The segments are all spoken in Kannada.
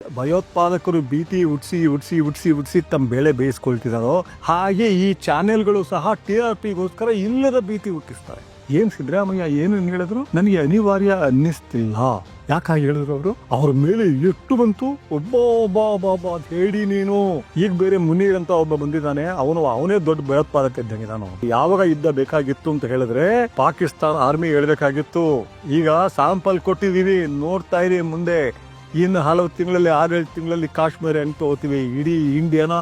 ಭಯೋತ್ಪಾದಕರು ಭೀತಿ ಹುಟ್ಟಿಸಿ ತಮ್ಮ ಬೆಳೆ ಬೇಯಿಸ್ಕೊಳ್ತಿದ್ದಾರೋ ಹಾಗೆ ಈ ಚಾನೆಲ್ಗಳು ಸಹ TRPಗೋಸ್ಕರ ಇಲ್ಲದ ಭೀತಿ ಹುಟ್ಟಿಸ್ತಾರೆ. ಏನ್ ಸಿದ್ದರಾಮಯ್ಯ ಏನು ಹೇಳಿದ್ರು ನನಗೆ ಅನಿವಾರ್ಯ ಅನ್ನಿಸ್ತಿಲ್ಲ. ಯಾಕಾಗಿ ಹೇಳಿದ್ರು ಅವರು? ಅವ್ರ ಮೇಲೆ ಎಷ್ಟು ಬಂತು, ಒಬ್ಬ ಅಂತ ಹೇಳಿ ನೀನು. ಈಗ ಬೇರೆ ಮುನೀರ್ ಅಂತ ಒಬ್ಬ ಬಂದಿದ್ದಾನೆ, ಅವನೇ ದೊಡ್ಡ ಭಯೋತ್ಪಾದಕ ಇದ್ದಂಗೆ. ನಾನು ಯಾವಾಗ ಯುದ್ಧ ಬೇಕಾಗಿತ್ತು ಅಂತ ಹೇಳಿದ್ರೆ ಪಾಕಿಸ್ತಾನ ಆರ್ಮಿ ಹೇಳ್ಬೇಕಾಗಿತ್ತು. ಈಗ ಸ್ಯಾಂಪಲ್ ಕೊಟ್ಟಿದೀವಿ, ನೋಡ್ತಾ ಇರಿ ಮುಂದೆ. ಇನ್ನು ಹಲವು ತಿಂಗಳಲ್ಲಿ 6-7 ತಿಂಗಳಲ್ಲಿ ಕಾಶ್ಮೀರ ಹೆಂಗ್ ತಗೋತೀವಿ, ಇಡೀ ಇಂಡಿಯಾನ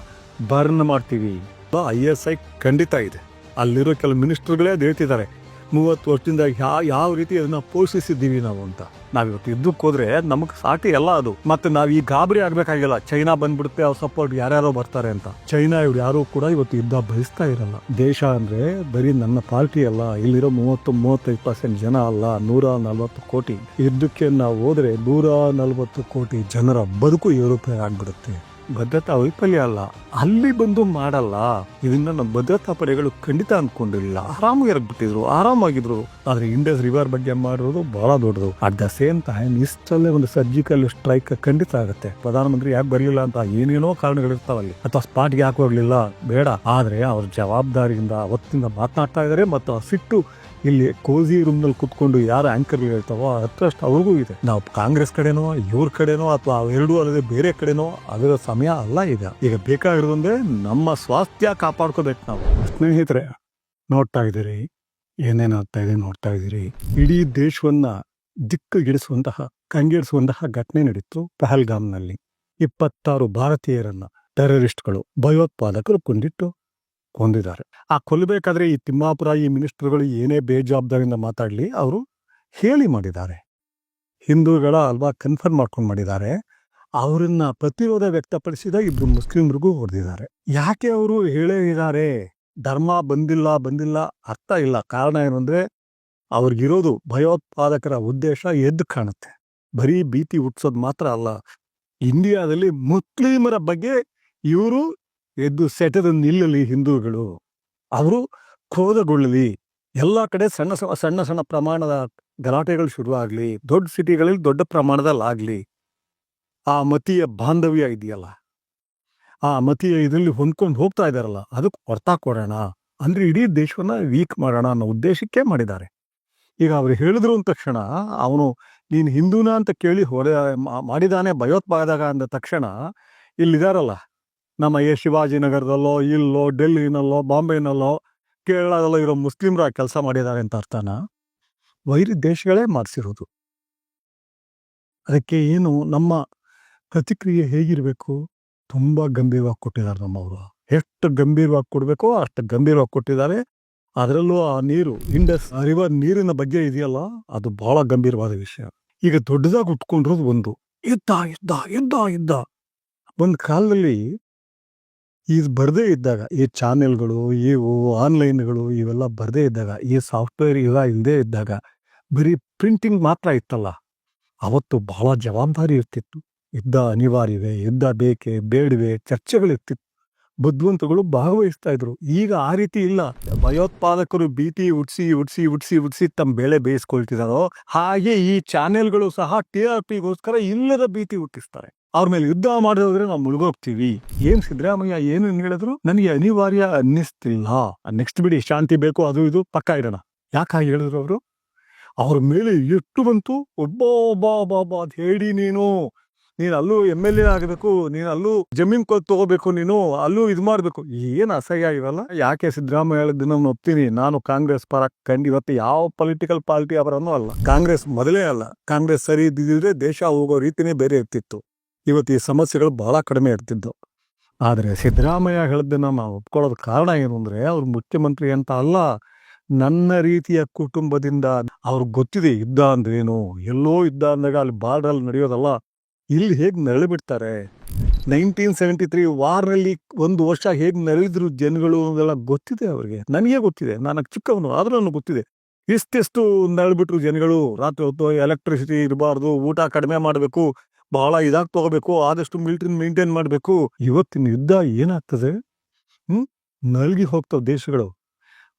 ಬರ್ನ್ ಮಾಡ್ತೀವಿ. ISI ಖಂಡಿತ ಇದೆ. ಅಲ್ಲಿರೋ ಕೆಲವು ಮಿನಿಸ್ಟರ್ಗಳೇ ಹೇಳ್ತಿದ್ದಾರೆ 30 ವರ್ಷದಿಂದ ಯಾವ ರೀತಿ ಅದನ್ನ ಪೋಷಿಸಿದ್ದೀವಿ ನಾವು ಅಂತ. ನಾವಿವತ್ತು ಯುದ್ಧಕ್ಕೆ ಹೋದ್ರೆ ನಮಗ್ ಸಾಟಿ ಎಲ್ಲ ಅದು. ಮತ್ತೆ ನಾವ್ ಈ ಗಾಬರಿ ಆಗ್ಬೇಕಾಗಿಲ್ಲ, ಚೈನಾ ಬಂದ್ಬಿಡುತ್ತೆ ಅವ್ರ ಸಪೋರ್ಟ್ ಯಾರ್ಯಾರೋ ಬರ್ತಾರೆ ಅಂತ. ಚೈನಾ ಇವ್ರು ಯಾರು ಕೂಡ ಇವತ್ತು ಯುದ್ಧ ಬಯಸ್ತಾ ಇರಲ್ಲ. ದೇಶ ಅಂದ್ರೆ ಬರೀ ನನ್ನ ಪಾರ್ಟಿ ಅಲ್ಲ, ಇಲ್ಲಿರೋ 30-35% ಜನ ಅಲ್ಲ, 140 ಕೋಟಿ. ಯುದ್ಧಕ್ಕೆ ನಾವು ಹೋದ್ರೆ 140 ಕೋಟಿ ಜನರ ಬದುಕು ಏರುಪೇರು ಆಗ್ಬಿಡುತ್ತೆ. ಭದ್ರತಾ ವೈಫಲ್ಯ ಅಲ್ಲ, ಅಲ್ಲಿ ಬಂದು ಮಾಡಲ್ಲ. ಇದನ್ನ ನಮ್ಮ ಭದ್ರತಾ ಪಡೆಗಳು ಖಂಡಿತ ಅನ್ಕೊಂಡಿಲ್ಲ. ಆರಾಮಾಗಿದ್ರು. ಆದ್ರೆ ಇಂಡಸ್ ರಿವರ್ ಬಗ್ಗೆ ಮಾಡಿರೋದು ಬಹಳ ದೊಡ್ಡದು. ಅಟ್ ದ ಸೇಮ್ ಟೈಮ್ ಇಷ್ಟಲ್ಲೇ ಒಂದು ಸರ್ಜಿಕಲ್ ಸ್ಟ್ರೈಕ್ ಖಂಡಿತ ಆಗುತ್ತೆ. ಪ್ರಧಾನಮಂತ್ರಿ ಯಾಕೆ ಬರಲಿಲ್ಲ ಅಂತ ಏನೇನೋ ಕಾರಣಗಳಿರ್ತಾವಲ್ಲಿ, ಅಥವಾ ಸ್ಪಾಟ್ಗೆ ಯಾಕೆ ಹೋಗ್ಲಿಲ್ಲ ಬೇಡ. ಆದ್ರೆ ಅವ್ರ ಜವಾಬ್ದಾರಿಯಿಂದ ಅವತ್ತಿಂದ ಮಾತನಾಡ್ತಾ ಇದಾರೆ. ಮತ್ತು ಆ ಸಿಟ್ಟು ಇಲ್ಲಿ ಕೋಜಿ ರೂಮ್ ನಲ್ಲಿ ಕುತ್ಕೊಂಡು ಯಾರು ಆಂಕರ್ ಹೇಳ್ತಾವೋ ಅಷ್ಟು ಅವ್ರಿಗೂ ಇದೆ. ನಾವು ಕಾಂಗ್ರೆಸ್ ಕಡೆನೋ ಇವ್ರ ಕಡೆನೋ ಅಥವಾ ಎರಡೂ ಅಲ್ಲದೆ ಬೇರೆ ಕಡೆನೋ ಅದರ ಸಮಯ ಅಲ್ಲ. ಈಗ ಬೇಕಾಗಿರೋದಂದ್ರೆ ನಮ್ಮ ಸ್ವಾಸ್ಥ್ಯ ಕಾಪಾಡ್ಕೋಬೇಕು ನಾವು. ಸ್ನೇಹಿತರೆ, ನೋಡ್ತಾ ಇದ್ದೀರಿ ಏನೇನಾಗ್ತಾ ಇದೆ, ನೋಡ್ತಾ ಇದ್ದೀರಿ. ಇಡೀ ದೇಶವನ್ನ ದಿಕ್ಕುಗಿಡಿಸುವಂತಹ ಕಂಗೆಡಿಸುವಂತಹ ಘಟನೆ ನಡೀತು ಪಹಲ್ಗಾಮ್ನಲ್ಲಿ. 26 ಭಾರತೀಯರನ್ನ ಟೆರರಿಸ್ಟ್ಗಳು, ಭಯೋತ್ಪಾದಕರು ಕೊಂದಿದ್ದಾರೆ. ಆ ಕೊಲ್ಲಬೇಕಾದ್ರೆ ಈ ತಿಮ್ಮಾಪುರ ಈ ಮಿನಿಸ್ಟರ್ಗಳು ಏನೇ ಬೇಜವಾಬ್ದಾರಿಯಿಂದ ಮಾತಾಡ್ಲಿ, ಅವರು ಹೇಳಿ ಮಾಡಿದ್ದಾರೆ. ಹಿಂದೂಗಳ ಅಲ್ವಾ ಕನ್ಫರ್ಮ್ ಮಾಡ್ಕೊಂಡು ಮಾಡಿದ್ದಾರೆ. ಅವರನ್ನ ಪ್ರತಿರೋಧ ವ್ಯಕ್ತಪಡಿಸಿದ 2 ಮುಸ್ಲಿಮರಿಗೂ ಹೊಡೆದಿದ್ದಾರೆ. ಯಾಕೆ ಅವರು ಹೇಳಿದ್ದಾರೆ? ಧರ್ಮ ಬಂದಿಲ್ಲ ಅರ್ಥ ಇಲ್ಲ. ಕಾರಣ ಏನು ಅಂದ್ರೆ ಅವ್ರಿಗಿರೋದು ಭಯೋತ್ಪಾದಕರ ಉದ್ದೇಶ ಎದ್ದು ಕಾಣುತ್ತೆ. ಬರೀ ಭೀತಿ ಹುಟ್ಟಿಸೋದು ಮಾತ್ರ ಅಲ್ಲ, ಇಂಡಿಯಾದಲ್ಲಿ ಮುಸ್ಲಿಮರ ಬಗ್ಗೆ ಇವರು ಎದ್ದು ಸೆಟದ ನಿಲ್ಲಲಿ, ಹಿಂದೂಗಳು ಅವರು ಕ್ರೋಧಗೊಳ್ಳಲಿ, ಎಲ್ಲ ಕಡೆ ಸಣ್ಣ ಪ್ರಮಾಣದ ಗಲಾಟೆಗಳು ಶುರುವಾಗ್ಲಿ, ದೊಡ್ಡ ಸಿಟಿಗಳಲ್ಲಿ ದೊಡ್ಡ ಪ್ರಮಾಣದಲ್ಲಿ ಆಗ್ಲಿ. ಆ ಮತೀಯ ಬಾಂಧವ್ಯ ಇದೆಯಲ್ಲ, ಆ ಮತೀಯ ಇದರಲ್ಲಿ ಹೊಂದ್ಕೊಂಡು ಹೋಗ್ತಾ ಇದಾರಲ್ಲ, ಅದಕ್ಕೆ ಹೊರ್ತಾ ಕೊಡೋಣ ಅಂದ್ರೆ ಇಡೀ ದೇಶವನ್ನ ವೀಕ್ ಮಾಡೋಣ ಅನ್ನೋ ಉದ್ದೇಶಕ್ಕೆ ಮಾಡಿದ್ದಾರೆ. ಈಗ ಅವ್ರು ಹೇಳಿದ್ರು ಅಂದ ತಕ್ಷಣ ನೀನು ಹಿಂದೂನ ಅಂತ ಕೇಳಿ ಮಾಡಿದಾನೆ ಭಯೋತ್ಪಾದಕ ಅಂದ ತಕ್ಷಣ ಇಲ್ಲಿದಾರಲ್ಲ, ನಮ್ಮ ಶಿವಾಜಿನಗರದಲ್ಲೋ ಇಲ್ಲೋ ಡೆಲ್ಲಿನಲ್ಲೋ ಬಾಂಬೆನಲ್ಲೋ ಕೇರಳದಲ್ಲೋ ಇರೋ ಮುಸ್ಲಿಮ್ರ ಕೆಲಸ ಮಾಡಿದ್ದಾರೆ ಅಂತ ಅರ್ಥನ? ವೈರಿ ದೇಶಗಳೇ ಮಾಡಿಸಿರೋದು. ಅದಕ್ಕೆ ಏನು ನಮ್ಮ ಪ್ರತಿಕ್ರಿಯೆ ಹೇಗಿರ್ಬೇಕು? ತುಂಬಾ ಗಂಭೀರವಾಗಿ ಕೊಟ್ಟಿದ್ದಾರೆ ನಮ್ಮವರು. ಎಷ್ಟು ಗಂಭೀರವಾಗಿ ಕೊಡ್ಬೇಕೋ ಅಷ್ಟು ಗಂಭೀರವಾಗಿ ಕೊಟ್ಟಿದ್ದಾರೆ. ಅದರಲ್ಲೂ ಆ ನೀರು, ಇಂಡಸ್ ರಿವರ್ ನೀರಿನ ಬಗ್ಗೆ ಇದೆಯಲ್ಲ, ಅದು ಬಹಳ ಗಂಭೀರವಾದ ವಿಷಯ. ಈಗ ದೊಡ್ಡದಾಗಿ ಉಟ್ಕೊಂಡಿರೋದು ಒಂದು ಯುದ್ಧ. ಒಂದು ಕಾಲದಲ್ಲಿ ಇದು ಬರದೇ ಇದ್ದಾಗ, ಈ ಚಾನೆಲ್ಗಳು, ಇವು ಆನ್ಲೈನ್ಗಳು ಇವೆಲ್ಲ ಬರದೇ ಇದ್ದಾಗ, ಈ ಸಾಫ್ಟ್ವೇರ್ ಇವೆಲ್ಲ ಇಲ್ಲದೆ ಇದ್ದಾಗ ಬರೀ ಪ್ರಿಂಟಿಂಗ್ ಮಾತ್ರ ಇತ್ತಲ್ಲ, ಅವತ್ತು ಬಹಳ ಜವಾಬ್ದಾರಿ ಇರ್ತಿತ್ತು. ಯುದ್ಧ ಅನಿವಾರ್ಯವೇ, ಯುದ್ಧ ಬೇಕೇ ಬೇಡವೇ, ಚರ್ಚೆಗಳಿರ್ತಿತ್ತು. ಬುದ್ಧಿವಂತಗಳು ಭಾಗವಹಿಸ್ತಾ ಇದ್ರು. ಈಗ ಆ ರೀತಿ ಇಲ್ಲ. ಭಯೋತ್ಪಾದಕರು ಭೀತಿ ಹುಟ್ಟಿಸಿ ತಮ್ಮ ಬೆಳೆ ಬೇಯಿಸ್ಕೊಳ್ತಿದ್ದಾರೋ ಹಾಗೆ ಈ ಚಾನೆಲ್ಗಳು ಸಹ TRPಗೋಸ್ಕರ ಇಲ್ಲದ ಭೀತಿ ಹುಟ್ಟಿಸ್ತಾರೆ. ಅವ್ರ ಮೇಲೆ ಯುದ್ಧ ಮಾಡಿದ್ರೆ ನಾವು ಮುಳುಗೋಗ್ತೀವಿ. ಏನ್ ಸಿದ್ದರಾಮಯ್ಯ ಏನು ಹೇಳಿದ್ರು ನನಗೆ ಅನಿವಾರ್ಯ ಅನ್ನಿಸ್ತಿಲ್ಲ. ನೆಕ್ಸ್ಟ್ ಬಿಡಿ, ಶಾಂತಿ ಬೇಕು ಅದು ಇದು ಪಕ್ಕ ಇಡೋಣ. ಯಾಕಾಗಿ ಹೇಳಿದ್ರು ಅವರು? ಅವ್ರ ಮೇಲೆ ಎಷ್ಟು ಬಂತು, ಒಬ್ಬ ಅಂತ ಹೇಳಿ ನೀನು ಅಲ್ಲೂ MLA ಆಗಬೇಕು, ನೀನು ಅಲ್ಲೂ ಜಮೀನ್ ತಗೋಬೇಕು, ನೀನು ಅಲ್ಲೂ ಇದು ಮಾಡ್ಬೇಕು. ಏನ್ ಅಸಹ್ಯ ಇವೆಲ್ಲ. ಯಾಕೆ ಸಿದ್ದರಾಮಯ್ಯ ಹೇಳಿದ್ದನ್ನ ನಾನು ಒಪ್ತೀನಿ. ನಾನು ಕಾಂಗ್ರೆಸ್ ಪರ ಇವತ್ತು ಯಾವ ಪೊಲಿಟಿಕಲ್ ಪಾರ್ಟಿ ಅವರನ್ನು ಅಲ್ಲ, ಕಾಂಗ್ರೆಸ್ ಮೊದಲೇ ಅಲ್ಲ. ಕಾಂಗ್ರೆಸ್ ಸರಿ ಇದ್ದಿದ್ರೆ ದೇಶ ಹೋಗೋ ರೀತಿನೇ ಬೇರೆ ಇರ್ತಿತ್ತು. ಇವತ್ತು ಈ ಸಮಸ್ಯೆಗಳು ಬಹಳ ಕಡಿಮೆ ಇರ್ತಿದ್ದು. ಆದ್ರೆ ಸಿದ್ದರಾಮಯ್ಯ ಹೇಳಿದ್ದನ್ನ ನಾವು ಒಪ್ಕೊಳ್ಳೋದು ಕಾರಣ ಏನು ಅಂದ್ರೆ, ಅವ್ರು ಮುಖ್ಯಮಂತ್ರಿ ಅಂತ ಅಲ್ಲ, ನನ್ನ ರೀತಿಯ ಕುಟುಂಬದಿಂದ ಅವ್ರಿಗೆ ಗೊತ್ತಿದೆ ಯುದ್ಧ ಅಂದ್ರೇನು. ಎಲ್ಲೋ ಯುದ್ಧ ಅಂದಾಗ ಅಲ್ಲಿ ಬಾರ್ಡರ್ ನಡೆಯೋದಲ್ಲ, ಇಲ್ಲಿ ಹೇಗೆ ನರಳಿ ಬಿಡ್ತಾರೆ. 1973 ವಾರ್ನಲ್ಲಿ 1 ವರ್ಷ ಹೇಗೆ ನರಳಿದ್ರು ಜನಗಳು ಅದೆಲ್ಲ ಗೊತ್ತಿದೆ ಅವ್ರಿಗೆ. ನನಗೆ ಗೊತ್ತಿದೆ, ನಾನು ಚಿಕ್ಕವನು ಆದ್ರೂ ನನಗೆ ಗೊತ್ತಿದೆ. ಇಷ್ಟೆಷ್ಟು ನರಳಿಬಿಟ್ರು ಜನಗಳು. ರಾತ್ರಿ ಹೊತ್ತು ಎಲೆಕ್ಟ್ರಿಸಿಟಿ ಇರಬಾರ್ದು, ಊಟ ಕಡಿಮೆ ಮಾಡಬೇಕು, ಬಹಳ ಇದಾಗಿ ತಗೋಬೇಕು, ಆದಷ್ಟು ಮಿಲಿಟರಿ ಮೇಂಟೈನ್ ಮಾಡಬೇಕು. ಇವತ್ತಿನ ಯುದ್ಧ ಏನಾಗ್ತದೆ? ನಲ್ಗಿ ಹೋಗ್ತಾವ ದೇಶಗಳು.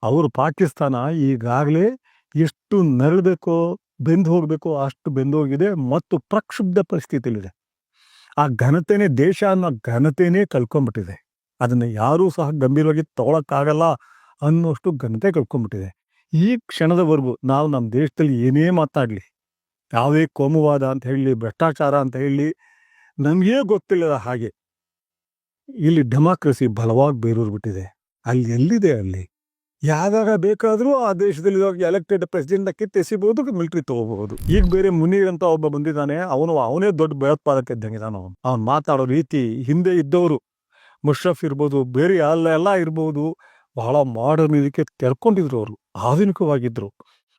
ಅವರು ಪಾಕಿಸ್ತಾನ ಈಗಾಗಲೇ ಎಷ್ಟು ನರಳಬೇಕೋ, ಬೆಂದು ಹೋಗ್ಬೇಕೋ ಅಷ್ಟು ಬೆಂದು ಹೋಗಿದೆ ಮತ್ತು ಪ್ರಕ್ಷುಬ್ಧ ಪರಿಸ್ಥಿತಿಯಲ್ಲಿದೆ. ಆ ಘನತೆನೇ, ದೇಶ ಅನ್ನೋ ಘನತೆನೇ ಕಳ್ಕೊಂಡ್ಬಿಟ್ಟಿದೆ. ಅದನ್ನ ಯಾರೂ ಸಹ ಗಂಭೀರವಾಗಿ ತಗೊಳಕ್ಕಾಗಲ್ಲ ಅನ್ನೋಷ್ಟು ಘನತೆ ಕಳ್ಕೊಂಡ್ಬಿಟ್ಟಿದೆ. ಈ ಕ್ಷಣದವರೆಗೂ ನಾವು ನಮ್ಮ ದೇಶದಲ್ಲಿ ಏನೇ ಮಾತಾಡ್ಲಿ, ಯಾವುದೇ ಕೋಮುವಾದ ಅಂತ ಹೇಳಿ, ಭ್ರಷ್ಟಾಚಾರ ಅಂತ ಹೇಳಿ, ನಮಗೇ ಗೊತ್ತಿಲ್ಲದ ಹಾಗೆ ಇಲ್ಲಿ ಡೆಮಾಕ್ರಸಿ ಬಲವಾಗಿ ಬೇರೂರ್ಬಿಟ್ಟಿದೆ. ಅಲ್ಲಿ ಎಲ್ಲಿದೆ? ಅಲ್ಲಿ ಯಾವಾಗ ಬೇಕಾದರೂ ಆ ದೇಶದಲ್ಲಿ ಎಲೆಕ್ಟೆಡ್ ಪ್ರೆಸಿಡೆಂಟ್ ಕಿತ್ತೆಸಿಬಹುದು, ಮಿಲಿಟರಿ ತಗೋಬಹುದು. ಈಗ ಬೇರೆ ಮುನೀರ್ ಅಂತ ಒಬ್ಬ ಬಂದಿದ್ದಾನೆ, ಅವನೇ ದೊಡ್ಡ ಭಯೋತ್ಪಾದಕ ಇದ್ದಂಗಿದ್ದಾನೆ. ಅವನು ಮಾತಾಡೋ ರೀತಿ, ಹಿಂದೆ ಇದ್ದವರು ಮುಷರಫ್ ಇರ್ಬೋದು, ಬೇರೆ ಎಲ್ಲ ಇರ್ಬೋದು, ಬಹಳ ಮಾಡರ್ನ್ ಇದಕ್ಕೆ ತೆರ್ಕೊಂಡಿದ್ರು. ಅವರು ಆಧುನಿಕವಾಗಿದ್ರು,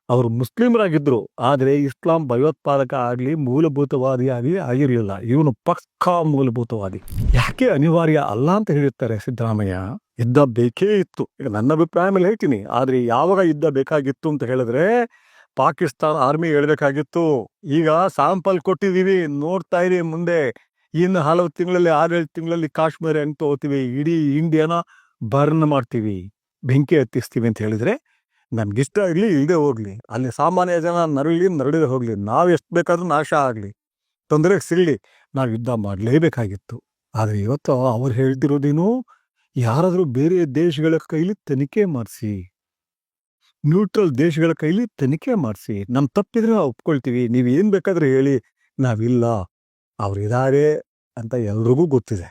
ಅವರು ಮುಸ್ಲಿಮರಾಗಿದ್ರು. ಆದರೆ ಇಸ್ಲಾಂ ಭಯೋತ್ಪಾದಕ ಆಗಲಿ ಮೂಲಭೂತವಾದಿ ಆಗಲಿ ಆಗಿರಲಿಲ್ಲ. ಇವನು ಪಕ್ಕಾ ಮೂಲಭೂತವಾದಿ. ಯಾಕೆ ಅನಿವಾರ್ಯ ಅಲ್ಲ ಅಂತ ಹೇಳಿರ್ತಾರೆ ಸಿದ್ದರಾಮಯ್ಯ. ಯುದ್ಧ ಬೇಕೇ ಇತ್ತು, ಈಗ ನನ್ನ ಅಭಿಪ್ರಾಯ ಮೇಲೆ ಹೇಳ್ತೀನಿ. ಆದರೆ ಯಾವಾಗ ಯುದ್ಧ ಬೇಕಾಗಿತ್ತು ಅಂತ ಹೇಳಿದ್ರೆ ಪಾಕಿಸ್ತಾನ ಆರ್ಮಿ ಹೇಳ್ಬೇಕಾಗಿತ್ತು. ಈಗ ಸ್ಯಾಂಪಲ್ ಕೊಟ್ಟಿದ್ದೀವಿ, ನೋಡ್ತಾ ಇರಿ. ಮುಂದೆ ಇನ್ನು ಹಲವು ತಿಂಗಳಲ್ಲಿ, 6-7 ತಿಂಗಳಲ್ಲಿ ಕಾಶ್ಮೀರ ಹೆಂಗೆ ತಗೋತೀವಿ, ಇಡೀ ಇಂಡಿಯಾನ ಬರ್ನ್ ಮಾಡ್ತೀವಿ, ಬೆಂಕಿ ಹತ್ತಿಸ್ತೀವಿ ಅಂತ ಹೇಳಿದ್ರೆ ನಮ್ಗಿಷ್ಟ ಇರಲಿ, ಇಲ್ಲದೆ ಹೋಗ್ಲಿ, ಅಲ್ಲಿ ಸಾಮಾನ್ಯ ಜನ ನರಳದೆ ಹೋಗ್ಲಿ, ನಾವು ಎಷ್ಟು ಬೇಕಾದ್ರೂ ನಾಶ ಆಗಲಿ, ತೊಂದರೆಗೆ ಸಿಗಲಿ, ನಾವು ಯುದ್ಧ ಮಾಡಲೇಬೇಕಾಗಿತ್ತು. ಆದರೆ ಇವತ್ತು ಅವ್ರು ಹೇಳ್ತಿರೋದೇನು, ಯಾರಾದರೂ ಬೇರೆ ದೇಶಗಳ ಕೈಲಿ ತನಿಖೆ ಮಾಡಿಸಿ, ನ್ಯೂಟ್ರಲ್ ದೇಶಗಳ ಕೈಲಿ ತನಿಖೆ ಮಾಡಿಸಿ, ನಮ್ಮ ತಪ್ಪಿದ್ರೆ ನಾವು ಒಪ್ಕೊಳ್ತೀವಿ, ನೀವು ಏನು ಬೇಕಾದ್ರೆ ಹೇಳಿ, ನಾವಿಲ್ಲ. ಅವರಿದ್ದಾರೆ ಅಂತ ಎಲ್ರಿಗೂ ಗೊತ್ತಿದೆ.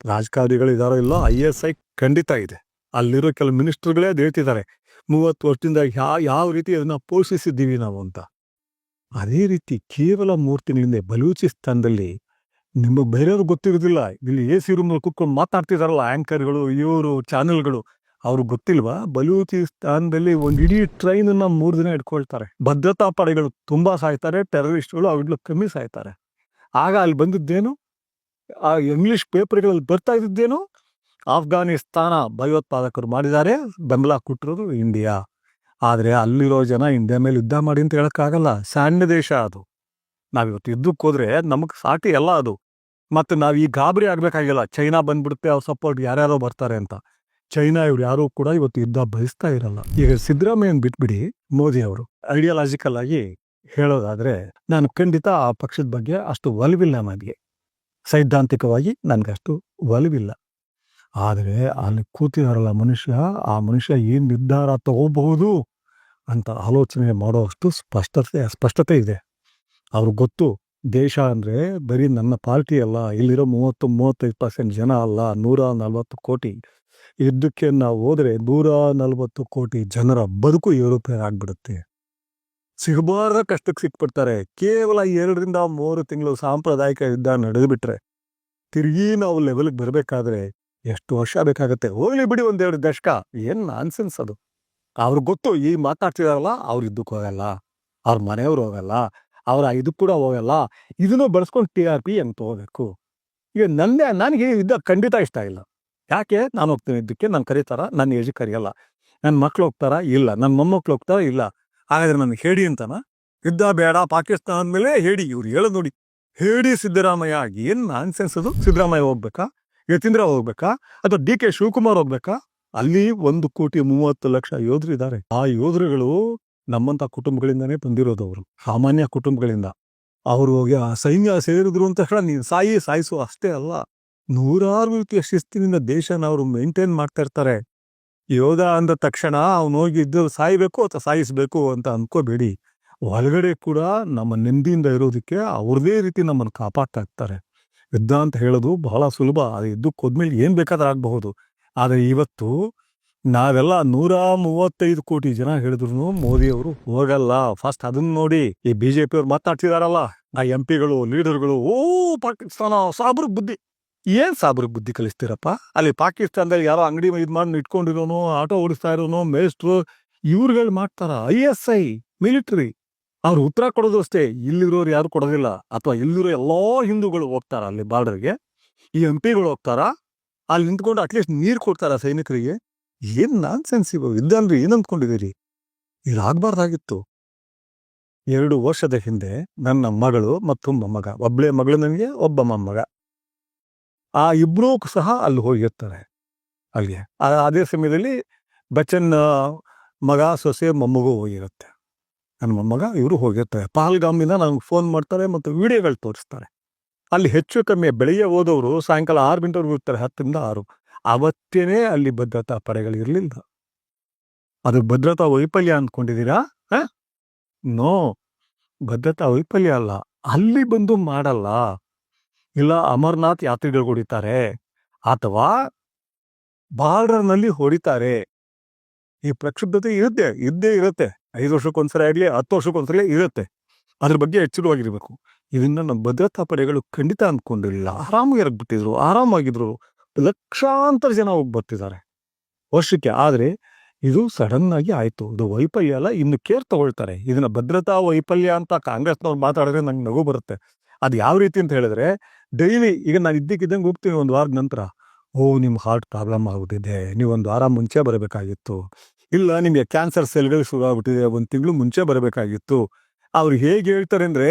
ರಾಜಕಾರಣಿಗಳಿದಾರೋ ಇಲ್ಲ, ISI ಖಂಡಿತ ಇದೆ. ಅಲ್ಲಿರೋ ಕೆಲವು ಮಿನಿಸ್ಟರ್ಗಳೇ ಅದು ಹೇಳ್ತಿದ್ದಾರೆ, 30 ವರ್ಷದಿಂದ ಯಾವ ರೀತಿ ಅದನ್ನ ಪೋಷಿಸಿದ್ದೀವಿ ನಾವು ಅಂತ. ಅದೇ ರೀತಿ ಕೇವಲ 3 ತಿಂಗಳಿಂದ ಬಲೂಚಿಸ್ತಾನದಲ್ಲಿ, ನಿಮಗೆ ಬೇರೆಯವ್ರಿಗೆ ಗೊತ್ತಿರೋದಿಲ್ಲ, ಇಲ್ಲಿ AC ರೂಮ್ನಲ್ಲಿ ಕೂತ್ಕೊಂಡು ಮಾತಾಡ್ತಿದಾರಲ್ಲ ಆ್ಯಂಕರ್ಗಳು, ಇವರು ಚಾನೆಲ್ಗಳು, ಅವ್ರಿಗೆ ಗೊತ್ತಿಲ್ವಾ? ಬಲೂಚಿಸ್ತಾನದಲ್ಲಿ ಒಂದು ಇಡೀ ಟ್ರೈನನ್ನು 3 ದಿನ ಇಟ್ಕೊಳ್ತಾರೆ. ಭದ್ರತಾ ಪಡೆಗಳು ತುಂಬ ಸಾಯ್ತಾರೆ, ಟೆರರಿಸ್ಟ್ಗಳು ಅವಾಗಲೂ ಕಮ್ಮಿ ಸಾಯ್ತಾರೆ. ಆಗ ಅಲ್ಲಿ ಬಂದಿದ್ದೇನು, ಆ ಇಂಗ್ಲಿಷ್ ಪೇಪರ್ಗಳಲ್ಲಿ ಬರ್ತಾ ಇದ್ದಿದ್ದೇನು, ಆಫ್ಘಾನಿಸ್ತಾನ ಭಯೋತ್ಪಾದಕರು ಮಾಡಿದ್ದಾರೆ, ಬೆಂಬಲ ಕೊಟ್ಟಿರೋದು ಇಂಡಿಯಾ. ಆದರೆ ಅಲ್ಲಿರೋ ಜನ ಇಂಡಿಯಾ ಮೇಲೆ ಯುದ್ಧ ಮಾಡಿ ಅಂತ ಹೇಳೋಕ್ಕಾಗಲ್ಲ, ಸಣ್ಣ ದೇಶ ಅದು. ನಾವಿವತ್ತು ಯುದ್ಧಕ್ಕೆ ಹೋದ್ರೆ ನಮಗೆ ಸಾಟಿ ಎಲ್ಲ ಅದು. ಮತ್ತು ನಾವು ಈ ಗಾಬರಿ ಆಗಬೇಕಾಗಿಲ್ಲ, ಚೈನಾ ಬಂದ್ಬಿಡುತ್ತೆ, ಅವ್ರ ಸಪೋರ್ಟ್ ಯಾರ್ಯಾರೋ ಬರ್ತಾರೆ ಅಂತ. ಚೈನಾ ಇವ್ರು ಯಾರೂ ಕೂಡ ಇವತ್ತು ಯುದ್ಧ ಬಯಸ್ತಾ ಇರಲ್ಲ. ಈಗ ಸಿದ್ದರಾಮಯ್ಯನ ಬಿಟ್ಬಿಡಿ, ಮೋದಿ ಅವರು ಐಡಿಯಾಲಜಿಕಲ್ ಆಗಿ ಹೇಳೋದಾದ್ರೆ, ನಾನು ಖಂಡಿತ ಆ ಪಕ್ಷದ ಬಗ್ಗೆ ಅಷ್ಟು ಒಲವಿಲ್ಲ. ನನಗೆ ಸೈದ್ಧಾಂತಿಕವಾಗಿ ನನಗಷ್ಟು ಒಲವಿಲ್ಲ. ಆದರೆ ಅಲ್ಲಿ ಕೂತಿದಾರಲ್ಲ ಮನುಷ್ಯ, ಆ ಮನುಷ್ಯ ಏನು ನಿರ್ಧಾರ ತಗೋಬಹುದು ಅಂತ ಆಲೋಚನೆ ಮಾಡೋಷ್ಟು ಸ್ಪಷ್ಟತೆ ಇದೆ. ಅವ್ರಿಗೆ ಗೊತ್ತು, ದೇಶ ಅಂದರೆ ಬರೀ ನನ್ನ ಪಾರ್ಟಿ ಅಲ್ಲ, ಇಲ್ಲಿರೋ 30-35% ಜನ ಅಲ್ಲ, 140 ಕೋಟಿ. ಯುದ್ಧಕ್ಕೆ ನಾವು ಹೋದರೆ 140 ಕೋಟಿ ಜನರ ಬದುಕು ಏರೋಪ್ಲೇನ್ ಆಗ್ಬಿಡುತ್ತೆ. ಸಿಗಬಾರ್ದ ಕಷ್ಟಕ್ಕೆ ಸಿಕ್ಬಿಡ್ತಾರೆ. ಕೇವಲ 2-3 ತಿಂಗಳು ಸಾಂಪ್ರದಾಯಿಕ ಯುದ್ಧ ನಡೆದುಬಿಟ್ರೆ ತಿರುಗಿ ನಾವು ಲೆವೆಲ್ಗೆ ಬರಬೇಕಾದ್ರೆ ಎಷ್ಟು ವರ್ಷ ಬೇಕಾಗತ್ತೆ? ಹೋಗ್ಲಿ ಬಿಡಿ, 1-2 ದಶಕ. ಏನು ನಾನ್ಸೆನ್ಸ್ ಅದು. ಅವ್ರಿಗೆ ಗೊತ್ತು, ಈ ಮಾತಾಡ್ತಿದಾರಲ್ಲ ಅವ್ರು ಯುದ್ಧಕ್ಕೆ ಹೋಗಲ್ಲ, ಅವ್ರ ಮನೆಯವ್ರು ಹೋಗಲ್ಲ, ಅವ್ರ ಇದಕ್ಕೆ ಕೂಡ ಹೋಗಲ್ಲ, ಇದನ್ನು ಬಳಸ್ಕೊಂಡು TRP ಹೆಂಗೆ ತಗೋಬೇಕು. ಈಗ ನನಗೆ ಯುದ್ಧ ಖಂಡಿತ ಇಷ್ಟ ಇಲ್ಲ. ಯಾಕೆ? ನಾನು ಹೋಗ್ತೀನಿ ಯುದ್ಧಕ್ಕೆ, ನಾನು ಕರೀತಾರ? ನನ್ನ ಏಜಿಗೆ ಕರೆಯಲ್ಲ. ನನ್ನ ಮಕ್ಳು ಹೋಗ್ತಾರಾ? ಇಲ್ಲ. ನನ್ನ ಮೊಮ್ಮಕ್ಳು ಹೋಗ್ತಾರಾ? ಇಲ್ಲ. ಹಾಗಾದ್ರೆ ನನಗೆ ಹೇಳಿ ಅಂತನ? ಯುದ್ಧ ಬೇಡ, ಪಾಕಿಸ್ತಾನದ ಮೇಲೆ ಹೇಳಿ. ಇವ್ರು ಹೇಳೋದು ನೋಡಿ, ಹೇಳಿ ಸಿದ್ದರಾಮಯ್ಯ. ಏನು ನಾನ್ಸೆನ್ಸ್ ಅದು? ಸಿದ್ದರಾಮಯ್ಯ ಹೋಗ್ಬೇಕಾ? ಯತೀಂದ್ರ ಹೋಗ್ಬೇಕಾ? ಅಥವಾ DK ಶಿವಕುಮಾರ್ ಹೋಗ್ಬೇಕಾ? ಅಲ್ಲಿ 1,30,00,000 ಯೋಧರು ಇದ್ದಾರೆ. ಆ ಯೋಧರುಗಳು ನಮ್ಮಂತ ಕುಟುಂಬಗಳಿಂದನೇ ಬಂದಿರೋದು. ಅವರು ಸಾಮಾನ್ಯ ಕುಟುಂಬಗಳಿಂದ. ಅವರು ಹೋಗಿ ಆ ಸೈನ್ಯ ಸೇರಿದ್ರು ಅಂತ ಹೇಳ ನೀನು ಸಾಯಿಸು ಅಷ್ಟೇ ಅಲ್ಲ, ನೂರಾರು ರೀತಿಯ ಶಿಸ್ತಿನಿಂದ ದೇಶನ ಅವರು ಮೇಂಟೈನ್ ಮಾಡ್ತಾ ಇರ್ತಾರೆ. ಯೋಧ ಅಂದ ತಕ್ಷಣ ಅವನು ಹೋಗಿ ಇದ್ದು ಸಾಯ್ಬೇಕು ಅಥವಾ ಸಾಯಿಸ್ಬೇಕು ಅಂತ ಅನ್ಕೋಬೇಡಿ. ಒಳಗಡೆ ಕೂಡ ನಮ್ಮ ನೆಮ್ಮದಿಯಿಂದ ಇರೋದಕ್ಕೆ ಅವ್ರದೇ ರೀತಿ ನಮ್ಮನ್ನು ಕಾಪಾಡ್ತಾ ಇರ್ತಾರೆ. ಯುದ್ಧ ಅಂತ ಹೇಳೋದು ಬಹಳ ಸುಲಭ, ಅದು ಯುದ್ಧಕ್ಕೆ ಹೋದ್ಮೇಲೆ ಏನು ಬೇಕಾದ್ರೂ ಆಗಬಹುದು. ಆದರೆ ಇವತ್ತು ನಾವೆಲ್ಲ 135 ಕೋಟಿ ಜನ ಹೇಳಿದ್ರು ಮೋದಿಯವರು ಹೋಗಲ್ಲ. ಫಸ್ಟ್ ಅದನ್ನ ನೋಡಿ. ಈ BJP ಅವ್ರು ಮಾತಾಡ್ತಿದಾರಲ್ಲ, ಆ MP ಗಳು, ಲೀಡರ್ಗಳು, ಪಾಕಿಸ್ತಾನ ಸಾಬ್ರ ಬುದ್ಧಿ. ಏನು ಸಾಬ್ರ ಬುದ್ಧಿ ಕಲಿಸ್ತೀರಪ್ಪ? ಅಲ್ಲಿ ಪಾಕಿಸ್ತಾನದಲ್ಲಿ ಯಾರೋ ಅಂಗಡಿ ಮಾಡಿ ಇಟ್ಕೊಂಡಿರೋನು, ಆಟೋ ಓಡಿಸ್ತಾ ಇರೋನು, ಮೇಸ್ಟ್ರು, ಇವ್ರುಗಳು ಮಾಡ್ತಾರ. ISI ಮಿಲಿಟರಿ ಅವ್ರು ಉತ್ತರ ಕೊಡೋದು ಅಷ್ಟೇ. ಇಲ್ಲಿರೋರು ಯಾರು ಕೊಡೋದಿಲ್ಲ. ಅಥವಾ ಇಲ್ಲಿರೋ ಎಲ್ಲೋ ಹಿಂದೂಗಳು ಹೋಗ್ತಾರ ಅಲ್ಲಿ ಬಾರ್ಡರ್ಗೆ, ಈ MP ಗಳು ಹೋಗ್ತಾರ, ಅಲ್ಲಿ ನಿಂತ್ಕೊಂಡು ಅಟ್ಲೀಸ್ಟ್ ನೀರು ಕೊಡ್ತಾರ ಸೈನಿಕರಿಗೆ. ಏನ್ ನಾನ್ಸೆನ್ಸ್ ಇವು? ಯುದ್ಧ ಅಂದ್ರೆ ಏನ್ ಅಂದ್ಕೊಂಡಿದ್ದೀರಿ? ಇದಾಗಬಾರ್ದಾಗಿತ್ತು. 2 ವರ್ಷದ ಹಿಂದೆ ನನ್ನ ಮಗಳು ಮತ್ತು ಮೊಮ್ಮಗ, ಒಬ್ಬಳೇ ಮಗಳು ನನಗೆ, ಒಬ್ಬ ಮೊಮ್ಮಗ, ಆ ಇಬ್ಬರೂ ಸಹ ಅಲ್ಲಿ ಹೋಗಿರ್ತಾರೆ. ಅಲ್ಲಿಗೆ ಅದೇ ಸಮಯದಲ್ಲಿ ಬಚ್ಚನ್ ಮಗ, ಸೊಸೆ, ಮೊಮ್ಮಗು ಹೋಗಿರುತ್ತೆ. ನನ್ನ ಮೊಮ್ಮಗ, ಇವರು ಹೋಗಿರ್ತಾರೆ. ಪಹಲ್ಗಾಮಿಂದ ನನಗೆ ಫೋನ್ ಮಾಡ್ತಾರೆ ಮತ್ತು ವಿಡಿಯೋಗಳು ತೋರಿಸ್ತಾರೆ. ಅಲ್ಲಿ ಹೆಚ್ಚು ಕಮ್ಮಿ ಬೆಳಿಗ್ಗೆ ಹೋದವರು ಸಾಯಂಕಾಲ 6 ಗಂಟೆವರೆಗೂ ಇರ್ತಾರೆ, 10ರಿಂದ 6. ಅವತ್ತೇನೆ ಅಲ್ಲಿ ಭದ್ರತಾ ಪಡೆಗಳಿರಲಿಲ್ಲ. ಅದು ಭದ್ರತಾ ವೈಫಲ್ಯ ಅಂದ್ಕೊಂಡಿದ್ದೀರಾ? ನೋ, ಭದ್ರತಾ ವೈಫಲ್ಯ ಅಲ್ಲ. ಅಲ್ಲಿ ಬಂದು ಮಾಡಲ್ಲ. ಇಲ್ಲ ಅಮರನಾಥ್ ಯಾತ್ರಿಗಳು ಹೊಡಿತಾರೆ ಅಥವಾ ಬಾರ್ಡರ್ನಲ್ಲಿ ಹೊಡಿತಾರೆ. ಈ ಪ್ರಕ್ಷುಬ್ಧತೆ ಇದ್ದೇ ಇರುತ್ತೆ. 5 ವರ್ಷಕ್ಕೊಂದ್ಸರಿ ಆಗಲಿ 10 ವರ್ಷಕ್ಕೊಂದ್ಸರಿ ಇರುತ್ತೆ. ಅದ್ರ ಬಗ್ಗೆ ಎಚ್ಚರವಾಗಿರ್ಬೇಕು. ಇದನ್ನ ನಮ್ಮ ಭದ್ರತಾ ಪಡೆಗಳು ಖಂಡಿತ ಅಂದ್ಕೊಂಡಿರಲಿಲ್ಲ. ಆರಾಮಾಗಿದ್ರು. ಲಕ್ಷಾಂತರ ಜನ ಹೋಗಿ ಬರ್ತಿದ್ದಾರೆ ವರ್ಷಕ್ಕೆ. ಆದ್ರೆ ಇದು ಸಡನ್ ಆಗಿ ಆಯ್ತು. ಇದು ವೈಫಲ್ಯ ಅಲ್ಲ, ಇನ್ನು ಕೇರ್ ತಗೊಳ್ತಾರೆ. ಇದನ್ನ ಭದ್ರತಾ ವೈಫಲ್ಯ ಅಂತ ಕಾಂಗ್ರೆಸ್ನವ್ರು ಮಾತಾಡಿದ್ರೆ ನಂಗೆ ನಗು ಬರುತ್ತೆ. ಅದು ಯಾವ ರೀತಿ ಅಂತ ಹೇಳಿದ್ರೆ, ಡೈಲಿ ಈಗ ನಾನು ಇದ್ದಕ್ಕಿದ್ದಂಗೆ ಹೋಗ್ತೀನಿ 1 ವಾರದ ನಂತರ, ನಿಮ್ಗೆ ಹಾರ್ಟ್ ಪ್ರಾಬ್ಲಮ್ ಆಗ್ಬಿಟ್ಟಿದೆ, ನೀವು 1 ವಾರ ಮುಂಚೆ ಬರಬೇಕಾಗಿತ್ತು. ಇಲ್ಲ ನಿಮಗೆ ಕ್ಯಾನ್ಸರ್ ಸೆಲ್ಗಳು ಶುರು ಆಗ್ಬಿಟ್ಟಿದೆ, 1 ತಿಂಗಳು ಮುಂಚೆ ಬರಬೇಕಾಗಿತ್ತು. ಅವ್ರು ಹೇಗೆ ಹೇಳ್ತಾರೆ ಅಂದ್ರೆ,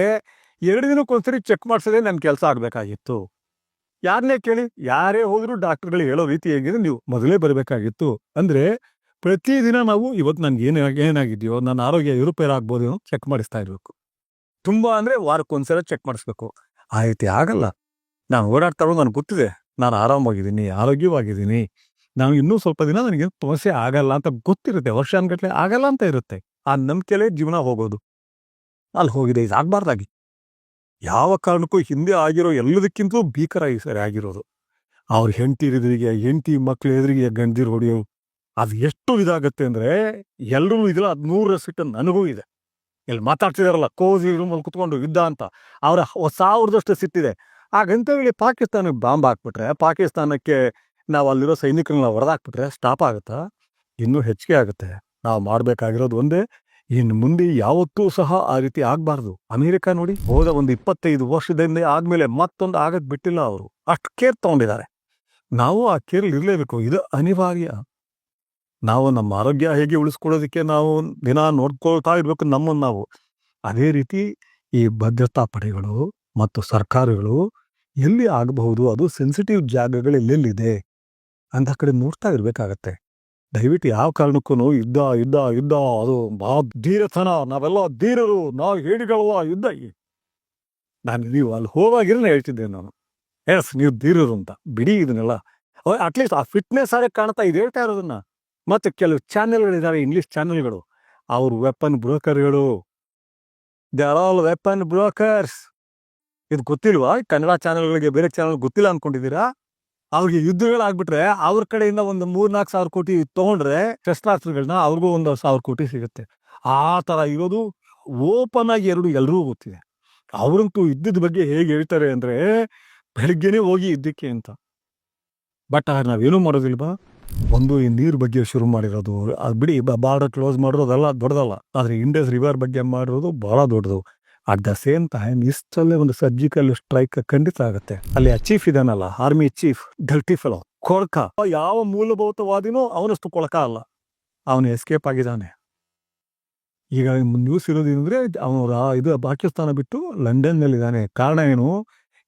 2 ದಿನಕ್ಕೊಂದ್ಸರಿ ಚೆಕ್ ಮಾಡಿಸೋದೇ ನನ್ನ ಕೆಲಸ ಆಗಬೇಕಾಗಿತ್ತು. ಯಾರನ್ನೇ ಕೇಳಿ, ಯಾರೇ ಹೋದ್ರು ಡಾಕ್ಟರ್ಗಳು ಹೇಳೋ ರೀತಿ ಹೇಗಿದೆ, ನೀವು ಮೊದಲೇ ಬರಬೇಕಾಗಿತ್ತು. ಅಂದ್ರೆ ಪ್ರತಿದಿನ ನಾವು ಇವತ್ತು ನನ್ಗೆ ಏನಾಗಿದೆಯೋ, ನನ್ನ ಆರೋಗ್ಯ ಏರುಪೇರು ಆಗ್ಬೋದೇನೋ ಚೆಕ್ ಮಾಡಿಸ್ತಾ ಇರ್ಬೇಕು. ತುಂಬಾ ಅಂದ್ರೆ ವಾರಕ್ಕೊಂದ್ಸಲ ಚೆಕ್ ಮಾಡಿಸ್ಬೇಕು. ಆ ರೀತಿ ಆಗಲ್ಲ. ನಾನು ಓಡಾಡ್ತಾ ಇರೋದು ನನಗೆ ಗೊತ್ತಿದೆ, ನಾನು ಆರಾಮಾಗಿದ್ದೀನಿ, ಆರೋಗ್ಯವಾಗಿದ್ದೀನಿ, ನಾನು ಇನ್ನೂ ಸ್ವಲ್ಪ ದಿನ ನನಗೆ ಸಮಸ್ಯೆ ಆಗಲ್ಲ ಅಂತ ಗೊತ್ತಿರುತ್ತೆ. ವರ್ಷಾನುಗಟ್ಲೆ ಆಗಲ್ಲ ಅಂತ ಇರುತ್ತೆ. ಆ ನಂಬಿಕೆಲೇ ಜೀವನ ಹೋಗೋದು. ಅಲ್ಲಿ ಹೋಗಿದೆ, ಇದಾಗಬಾರ್ದಾಗಿ. ಯಾವ ಕಾರಣಕ್ಕೂ ಹಿಂದೆ ಆಗಿರೋ ಎಲ್ಲದಕ್ಕಿಂತಲೂ ಭೀಕರ ಈ ಸರಿ ಆಗಿರೋದು. ಅವ್ರ ಹೆಂಡತಿ ಮಕ್ಳು ಎದುರಿಗೆ ಗಂಡದಿರು ಹೊಡೆಯೋರು, ಅದು ಎಷ್ಟು ಇದಾಗತ್ತೆ ಅಂದ್ರೆ, ಎಲ್ರೂ ಇದಿಲ್ಲ, 100% ನನಗೂ ಇದೆ. ಇಲ್ಲಿ ಮಾತಾಡ್ತಿದಾರಲ್ಲ, ಕೋಸಿ ರೂಮಲ್ಲಿ ಕುತ್ಕೊಂಡು ಯುದ್ಧ ಅಂತ, ಅವರ 1000ದಷ್ಟು ಸಿಟ್ಟಿದೆ. ಹಾಗಂತೇಳಿ ಪಾಕಿಸ್ತಾನಕ್ಕೆ ಬಾಂಬ್ ಹಾಕ್ಬಿಟ್ರೆ, ಪಾಕಿಸ್ತಾನಕ್ಕೆ ನಾವು ಅಲ್ಲಿರೋ ಸೈನಿಕರನ್ನ ಹೊಡೆದಾಕ್ಬಿಟ್ರೆ ಸ್ಟಾಪ್ ಆಗುತ್ತಾ? ಇನ್ನೂ ಹೆಚ್ಚಿಗೆ ಆಗುತ್ತೆ. ನಾವು ಮಾಡಬೇಕಾಗಿರೋದು ಒಂದೇ, ಇನ್ನು ಮುಂದೆ ಯಾವತ್ತೂ ಸಹ ಆ ರೀತಿ ಆಗಬಾರ್ದು. ಅಮೆರಿಕ ನೋಡಿ, ಹೋದ 25 ವರ್ಷದಿಂದ ಆದ್ಮೇಲೆ ಮತ್ತೊಂದು ಆಗಕ್ ಬಿಟ್ಟಿಲ್ಲ. ಅವರು ಅಷ್ಟು ಕೇರ್ ತಗೊಂಡಿದ್ದಾರೆ. ನಾವು ಆ ಕೇರ್ ಇರಲೇಬೇಕು, ಇದು ಅನಿವಾರ್ಯ. ನಾವು ನಮ್ಮ ಆರೋಗ್ಯ ಹೇಗೆ ಉಳಿಸ್ಕೊಳ್ಳೋದಕ್ಕೆ ನಾವು ದಿನ ನೋಡ್ಕೊಳ್ತಾ ಇರ್ಬೇಕು ನಮ್ಮನ್ನು ನಾವು. ಅದೇ ರೀತಿ ಈ ಭದ್ರತಾ ಪಡೆಗಳು ಮತ್ತು ಸರ್ಕಾರಗಳು ಎಲ್ಲಿ ಆಗಬಹುದು, ಅದು ಸೆನ್ಸಿಟಿವ್ ಜಾಗಗಳು ಎಲ್ಲೆಲ್ಲಿದೆ ಅಂತ ಕಡೆ ನೋಡ್ತಾ ಇರ್ಬೇಕಾಗತ್ತೆ. ದಯವಿಟ್ಟು ಯಾವ ಕಾರಣಕ್ಕೂ ಯುದ್ಧ ಅದು ಬಹಳ ಧೀರತನ, ನಾವೆಲ್ಲ ಧೀರರು, ನಾವು ಹೇಳಿಗಳಲ್ಲ ಯುದ್ಧ. ನೀವು ಅಲ್ಲಿ ಹೋವಾಗಿರೇ ಹೇಳ್ತಿದ್ದೆ ನಾನು, ನೀವು ಧೀರರು ಅಂತ. ಬಿಡಿ ಇದನ್ನೆಲ್ಲ. ಅಟ್ಲೀಸ್ಟ್ ಆ ಫಿಟ್ನೆಸ್ ಆಗಿ ಕಾಣ್ತಾ ಇದು ಹೇಳ್ತಾ ಇರೋದನ್ನ. ಮತ್ತೆ ಕೆಲವು ಚಾನೆಲ್ಗಳಿದ್ದಾರೆ, ಇಂಗ್ಲಿಷ್ ಚಾನೆಲ್ಗಳು, ಅವರು ವೆಪನ್ ಬ್ರೋಕರ್ಗಳು. They are all weapon brokers. ಇದು ಗೊತ್ತಿಲ್ವಾ? ಕನ್ನಡ ಚಾನೆಲ್ಗಳಿಗೆ ಬೇರೆ ಚಾನೆಲ್ ಗೊತ್ತಿಲ್ಲ ಅನ್ಕೊಂಡಿದ್ದೀರಾ? ಅವ್ರಿಗೆ ಯುದ್ಧಗಳಾಗ್ಬಿಟ್ರೆ ಅವ್ರ ಕಡೆಯಿಂದ ಒಂದು 3-4 ಸಾವಿರ ಕೋಟಿ ತಗೊಂಡ್ರೆ ಶಸ್ತ್ರಾಸ್ತ್ರಗಳನ್ನ, ಅವ್ರಿಗೂ 1,000 ಕೋಟಿ ಸಿಗುತ್ತೆ. ಆ ಥರ ಇರೋದು ಓಪನ್ ಆಗಿ ಎಲ್ರಿಗೂ ಗೊತ್ತಿದೆ. ಅವರಂತೂ ಯುದ್ಧದ ಬಗ್ಗೆ ಹೇಗೆ ಹೇಳ್ತಾರೆ ಅಂದ್ರೆ, ಬೆಳಗ್ಗೆನೆ ಹೋಗಿ ಯುದ್ಧಕ್ಕೆ ಅಂತ. ಬಟ್ ನಾವೇನು ಮಾಡೋದಿಲ್ವಾ? ಈ ನೀರ್ ಬಗ್ಗೆ ಶುರು ಮಾಡಿರೋದು, ಅದು ಬಿಡಿ, ಬಾರ್ಡರ್ ಕ್ಲೋಸ್ ಮಾಡಿರೋದೆಲ್ಲ ದೊಡ್ಡದಲ್ಲ. ಆದ್ರೆ ಇಂಡಸ್ ರಿವರ್ ಬಗ್ಗೆ ಮಾಡಿರೋದು ಬಹಳ ದೊಡ್ಡದು. ಅಟ್ ದ ಸೇಮ್ ಟೈಮ್ ಇಷ್ಟಲ್ಲೇ ಒಂದು ಸರ್ಜಿಕಲ್ ಸ್ಟ್ರೈಕ್ ಖಂಡಿತ ಆಗುತ್ತೆ. ಅಲ್ಲಿ ಆ ಚೀಫ್ ಇದಾನಲ್ಲ, ಆರ್ಮಿ ಚೀಫ್, ಡರ್ಟಿ ಫೆಲೋ, ಕೊಳಕ. ಯಾವ ಮೂಲಭೂತವಾದಿನೂ ಅವನಷ್ಟು ಕೊಳಕ ಅಲ್ಲ. ಅವನು ಎಸ್ಕೇಪ್ ಆಗಿದ್ದಾನೆ. ಈಗ ನ್ಯೂಸ್ ಇರೋದೇನಂದ್ರೆ, ಅವನು ಇದು ಪಾಕಿಸ್ತಾನ ಬಿಟ್ಟು ಲಂಡನ್ನಲ್ಲಿದ್ದಾನೆ. ಕಾರಣ ಏನು?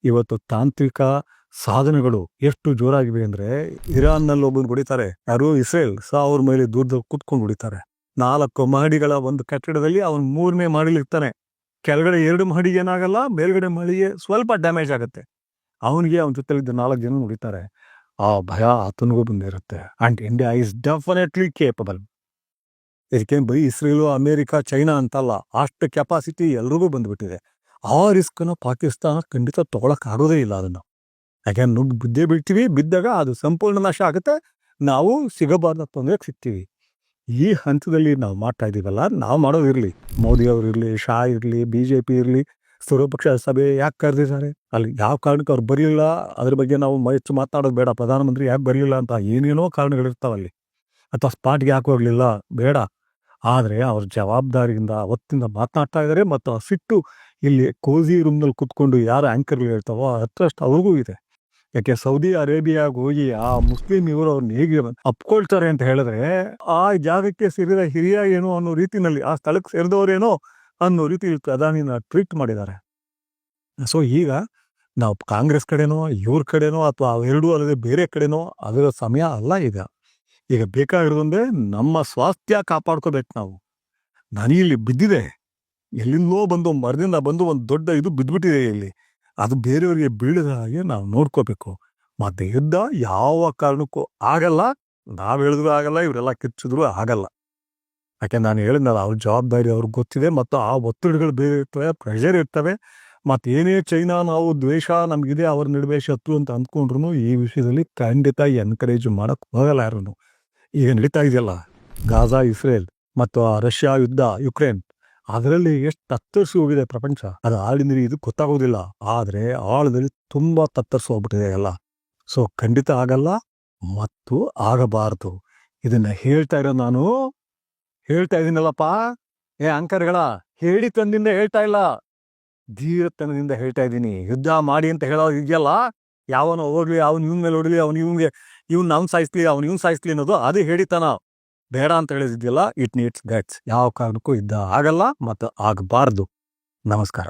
ಇವತ್ತು ತಾಂತ್ರಿಕ ಸಾಧನಗಳು ಎಷ್ಟು ಜೋರಾಗಿವೆ ಅಂದ್ರೆ, ಇರಾನ್ನಲ್ಲಿ ಒಬ್ಬನು ಹೊಡಿತಾರೆ, ಯಾರು? ಇಸ್ರೇಲ್. 1000 ಮೈಲಿ ದೂರದಲ್ಲಿ ಕುತ್ಕೊಂಡು ಹೊಡಿತಾರೆ. 4 ಮಹಡಿಗಳ ಒಂದು ಕಟ್ಟಡದಲ್ಲಿ ಅವನು 3ನೇ ಮಹಡಿಲಿ ಇರ್ತಾನೆ. ಕೆಳಗಡೆ 2 ಮಹಡಿಗೆ ಏನಾಗಲ್ಲ, ಮೇಲ್ಗಡೆ ಮಹಡಿಗೆ ಸ್ವಲ್ಪ ಡ್ಯಾಮೇಜ್ ಆಗುತ್ತೆ. ಅವನ ಜೊತೆಲಿದ್ದ 4 ಜನ ಹೊಡಿತಾರೆ. ಆ ಭಯ ಆತನಿಗೂ ಬಂದಿರುತ್ತೆ. And India is definitely capable. ಇದಕ್ಕೆ ಬರೀ ಇಸ್ರೇಲು, ಅಮೇರಿಕ, ಚೈನಾ ಅಂತಲ್ಲ, ಅಷ್ಟು ಕೆಪಾಸಿಟಿ ಎಲ್ರಿಗೂ ಬಂದ್ಬಿಟ್ಟಿದೆ. ಆ ರಿಸ್ಕ್ನ ಪಾಕಿಸ್ತಾನ ಖಂಡಿತ ತಗೊಳಕ್ ಆಗೋದೇ ಇಲ್ಲ. ಅದನ್ನು ಯಾಕೆ ಬಿದ್ದೇ ಬಿಡ್ತೀವಿ. ಬಿದ್ದಾಗ ಅದು ಸಂಪೂರ್ಣ ನಾಶ ಆಗುತ್ತೆ. ನಾವು ಸಿಗಬಾರ್ದ ತೊಂದರೆಗೆ ಸಿಗ್ತೀವಿ. ಈ ಹಂತದಲ್ಲಿ ನಾವು ಮಾಡ್ತಾ ಇದೀವಲ್ಲ, ನಾವು ಮಾಡೋದಿರ್ಲಿ, ಮೋದಿ ಅವರು ಇರ್ಲಿ, ಶಾ ಇರ್ಲಿ, BJP ಇರ್ಲಿ, ಸರ್ವಪಕ್ಷ ಸಭೆ ಯಾಕೆ ಕರೆದಿದ್ದಾರೆ? ಅಲ್ಲಿ ಯಾವ ಕಾರಣಕ್ಕೆ ಅವ್ರು ಬರಲಿಲ್ಲ, ಅದ್ರ ಬಗ್ಗೆ ನಾವು ಹೆಚ್ಚು ಮಾತನಾಡೋದು ಬೇಡ. ಪ್ರಧಾನಮಂತ್ರಿ ಯಾಕೆ ಬರಲಿಲ್ಲ ಅಂತ ಏನೇನೋ ಕಾರಣಗಳಿರ್ತಾವಲ್ಲಿ. ಅಥವಾ ಸ್ಪಾಟ್ಗೆ ಯಾಕೆ ಹೋಗ್ಲಿಲ್ಲ, ಬೇಡ. ಆದರೆ ಅವ್ರ ಜವಾಬ್ದಾರಿಯಿಂದ ಅವತ್ತಿಂದ ಮಾತನಾಡ್ತಾ ಇದ್ದಾರೆ. ಮತ್ತು ಆ ಸಿಟ್ಟು ಇಲ್ಲಿ ಕೋಸಿ ರೂಮ್ನಲ್ಲಿ ಕುತ್ಕೊಂಡು ಯಾರು ಆ್ಯಂಕರ್ಗಳು ಹೇಳ್ತಾವೋ ಅಷ್ಟು ಅವ್ರಿಗೂ ಇದೆ. ಯಾಕೆ ಸೌದಿ ಅರೇಬಿಯಾಗ ಹೋಗಿ ಆ ಮುಸ್ಲಿಂ ಇವರು ಅವ್ರನ್ನ ಹೇಗೆ ಅಪ್ಕೊಳ್ತಾರೆ ಅಂತ ಹೇಳಿದ್ರೆ, ಆ ಜಾಗಕ್ಕೆ ಸೇರಿದ ಹಿರಿಯ ಏನೋ ಅನ್ನೋ ರೀತಿನಲ್ಲಿ, ಆ ಸ್ಥಳಕ್ಕೆ ಸೇರಿದವರೇನೋ ಅನ್ನೋ ರೀತಿ ಪ್ರಧಾನಿನ ಟ್ವೀಟ್ ಮಾಡಿದ್ದಾರೆ. ಸೊ ಈಗ ನಾವು ಕಾಂಗ್ರೆಸ್ ಕಡೆನೋ ಇವ್ರ ಕಡೆನೋ ಅಥವಾ ಅವೆರಡೂ ಅಲ್ಲದೆ ಬೇರೆ ಕಡೆನೋ ಅದರ ಸಮಯ ಅಲ್ಲ. ಈಗ ಬೇಕಾಗಿರೋದಂದ್ರೆ ನಮ್ಮ ಸ್ವಾಸ್ಥ್ಯ ಕಾಪಾಡ್ಕೋಬೇಕು ನಾವು. ನನಗಿಲ್ಲಿ ಬಿದ್ದಿದೆ, ಎಲ್ಲಿಂದೋ ಬಂದು ಮರದಿಂದ ಬಂದು ಒಂದು ದೊಡ್ಡ ಇದು ಬಿದ್ದುಬಿಟ್ಟಿದೆ ಇಲ್ಲಿ. ಅದು ಬೇರೆಯವರಿಗೆ ಬೀಳದ ಹಾಗೆ ನಾವು ನೋಡ್ಕೋಬೇಕು. ಮತ್ತೆ ಯುದ್ಧ ಯಾವ ಕಾರಣಕ್ಕೂ ಆಗಲ್ಲ. ನಾವು ಹೇಳಿದ್ರು ಆಗಲ್ಲ, ಇವರೆಲ್ಲ ಕಿರ್ಚಿದ್ರು ಆಗಲ್ಲ. ಯಾಕೆ ನಾನು ಹೇಳಿದ್ನಲ್ಲ, ಅವ್ರ ಜವಾಬ್ದಾರಿ ಅವ್ರಿಗೆ ಗೊತ್ತಿದೆ ಮತ್ತು ಆ ಒತ್ತಡಗಳು ಬೇರೆ ಇರ್ತವೆ, ಪ್ರೆಷರ್ ಇರ್ತವೆ. ಮತ್ತು ಏನೇ ಚೈನಾ ನಾವು ದ್ವೇಷ ನಮಗಿದೆ, ಅವ್ರ ನಡುವೆ ಶತ್ರು ಅಂತ ಅಂದ್ಕೊಂಡ್ರು ಈ ವಿಷಯದಲ್ಲಿ ಖಂಡಿತ ಎನ್ಕರೇಜ್ ಮಾಡೋಕ್ಕೆ ಹೋಗಲ್ಲ ಯಾರೂ. ಈಗ ನಡೀತಾ ಇದೆಯಲ್ಲ ಗಾಜಾ ಇಸ್ರೇಲ್ ಮತ್ತು ಆ ರಷ್ಯಾ ಯುದ್ಧ ಯುಕ್ರೇನ್, ಅದರಲ್ಲಿ ಎಷ್ಟು ತತ್ತರಿಸಿ ಹೋಗಿದೆ ಪ್ರಪಂಚ. ಅದು ಆಳಿಂದ್ರಿ ಇದು ಗೊತ್ತಾಗೋದಿಲ್ಲ, ಆದರೆ ಆಳದಲ್ಲಿ ತುಂಬ ತತ್ತರಿಸಿ ಹೋಗ್ಬಿಟ್ಟಿದೆ ಎಲ್ಲ. ಸೊ ಖಂಡಿತ ಆಗಲ್ಲ ಮತ್ತು ಆಗಬಾರ್ದು. ಇದನ್ನ ಹೇಳ್ತಾ ಇರೋ ನಾನು ಹೇಳ್ತಾ ಇದ್ದೀನಲ್ಲಪ್ಪ, ಅಂಕರ್ಗಳ ಹೇಳಿ ತಂದಿಂದ ಹೇಳ್ತಾ ಇಲ್ಲ, ಧೀರತನದಿಂದ ಹೇಳ್ತಾ ಇದ್ದೀನಿ. ಯುದ್ಧ ಮಾಡಿ ಅಂತ ಹೇಳೋದು ಇದೆಯಲ್ಲ, ಯಾವನೋ ಹೋಗ್ಲಿ, ಅವ್ನು ಇವನ್ ಮೇಲೆ ಹೊಡಲಿ, ಇವ್ನು ಅವ್ನು ಸಾಯಿಸ್ಲಿ, ಇವ್ನು ಸಾಯಿಸ್ಲಿ ಅನ್ನೋದು ಅದು ಹೇಳಿತನ. ಬೇಡ ಅಂತ ಹೇಳಿದ್ಯಲ್ಲ, ಇಟ್ ನೀಡ್ಸ್ ಗಟ್ಸ್. ಯಾವ ಕಾರಣಕ್ಕೂ ಯುದ್ಧ ಆಗಲ್ಲ ಮತ್ತು ಆಗಬಾರ್ದು. ನಮಸ್ಕಾರ.